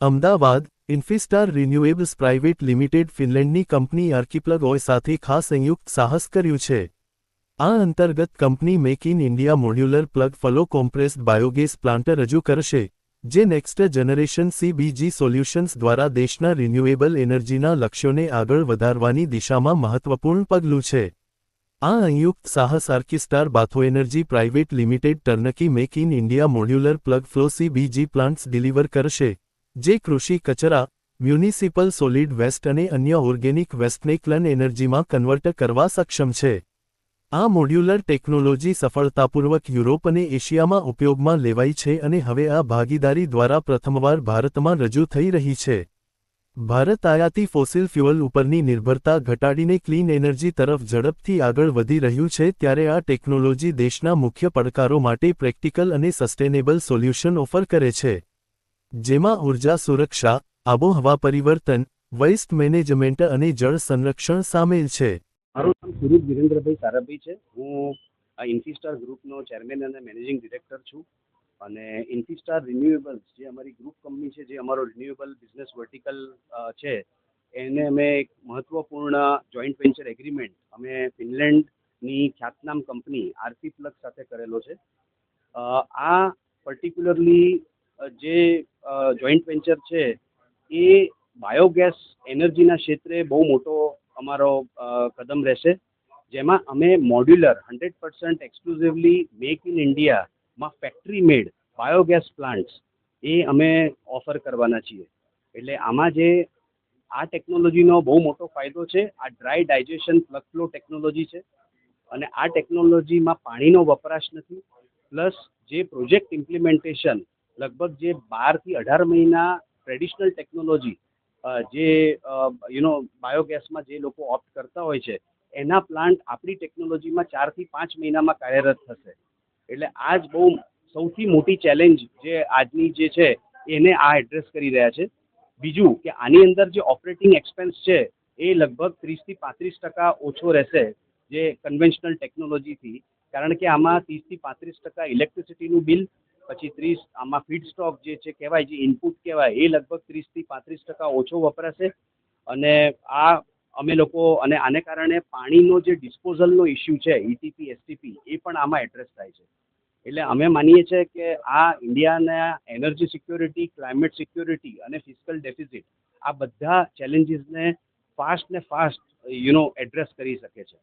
Ahmedabad ઇન્ફિસ્ટાર રિન્યુએબલ્સ private limited ફિનલેન્ડની company આર્કિપ્લગ ઓય સાથે ખાસ સંયુક્ત સાહસ કર્યું છે. આ અંતર્ગત company make in India modular plug flow compressed biogas plant રજૂ કરશે, જે નેક્સ્ટ જનરેશન CBG સોલ્યુશન્સ દ્વારા દેશના રિન્યુએબલ એનર્જીના લક્ષ્યોને આગળ વધારવાની દિશામાં મહત્વપૂર્ણ પગલું છે. આ સંયુક્ત સાહસ આર્કિસ્ટાર બાથો energy private limited turnkey make in India modular plug flow CBG plants deliver કરશે, જે કૃષિ કચરા, મ્યુનિસિપલ સોલિડ વેસ્ટ અને અન્ય ઓર્ગેનિક વેસ્ટને ક્લીન એનર્જીમાં કન્વર્ટ કરવા સક્ષમ છે. આ મોડ્યુલર ટેકનોલોજી સફળતાપૂર્વક યુરોપ અને એશિયામાં ઉપયોગમાં લેવાઈ છે અને હવે આ ભાગીદારી દ્વારા પ્રથમવાર ભારતમાં રજૂ થઈ રહી છે. ભારત આયાતી ફોસિલ ફ્યુઅલ ઉપરની નિર્ભરતા ઘટાડીને ક્લીન એનર્જી તરફ ઝડપથી આગળ વધી રહ્યું છે, ત્યારે આ ટેકનોલોજી દેશના મુખ્ય પડકારો માટે પ્રેક્ટિકલ અને સસ્ટેનેબલ સોલ્યુશન ઓફર કરે છે, જેમાં ઉર્જા સુરક્ષા, આબોહવા પરિવર્તન, વેસ્ટ મેનેજમેન્ટ અને જળ સંરક્ષણ સામેલ છે. મારું નામ સુરજ વિરેન્દ્રભાઈ સારાભાઈ છે. હું ઇન્ફિસ્ટાર ગ્રુપનો ચેરમેન અને મેનેજિંગ ડિરેક્ટર છું. અને ઇન્ફિસ્ટાર રિન્યુએબલ્સ જે અમારી ગ્રુપ કંપની છે, જે અમારો રિન્યુએબલ બિઝનેસ વર્ટિકલ છે, એને અમે એક મહત્વપૂર્ણ જોઈન્ટ વેન્ચર એગ્રીમેન્ટ અમે ફિનલેન્ડની ખ્યાતનામ કંપની આર્કિપ્લગ સાથે કરેલો છે. આ પર્ટિક્યુલરલી જે જોઈન્ટ વેન્ચર છે એ બાયોગેસ એનર્જીના ક્ષેત્રે બહુ મોટો અમારો કદમ રહેશે, જેમાં અમે મોડ્યુલર 100% એક્સક્લુઝિવલી મેક ઇન ઇન્ડિયામાં ફેક્ટરી મેડ બાયોગેસ પ્લાન્ટ્સ એ અમે ઓફર કરવાના છીએ. એટલે આમાં જે આ ટેકનોલોજીનો બહુ મોટો ફાયદો છે, આ dry digestion plug flow technology છે અને આ ટેકનોલોજીમાં પાણીનો વપરાશ નથી. પ્લસ જે પ્રોજેક્ટ ઇમ્પ્લિમેન્ટેશન લગભગ જે 12 થી 18 મહિના ટ્રેડિશનલ ટેકનોલોજી જે બાયોગેસમાં જે લોકો ઓપ્ટ કરતા હોય છે, એના પ્લાન્ટ આપણી ટેકનોલોજીમાં 4 થી 5 મહિનામાં કાર્યરત થશે. એટલે આ જ બહુ સૌથી મોટી ચેલેન્જ જે આજની જે છે એને આ એડ્રેસ કરી રહ્યા છે. બીજું કે આની અંદર જે ઓપરેટિંગ એક્સપેન્સ છે એ લગભગ 30 થી 35% ઓછો રહેશે જે કન્વેન્શનલ ટેકનોલોજીથી, કારણ કે આમાં 30 થી 35% ઇલેક્ટ્રિસિટીનું બિલ, પછી 30 આમાં ફીડ સ્ટોક જે છે કહેવાય, જે ઇનપુટ કહેવાય, એ લગભગ 30 થી 35% ઓછો વપરાશે. અને આ અમે લોકો અને આને કારણે પાણીનો જે ડિસ્પોઝલનો ઇસ્યુ છે ETP STP એ પણ આમાં એડ્રેસ થાય છે. એટલે અમે માનીએ છીએ કે આ ઇન્ડિયાના એનર્જી સિક્યોરિટી, ક્લાઇમેટ સિક્યોરિટી અને ફિસ્કલ ડેફિસિટ આ બધા ચેલેન્જીસને ફાસ્ટ એડ્રેસ કરી શકે છે.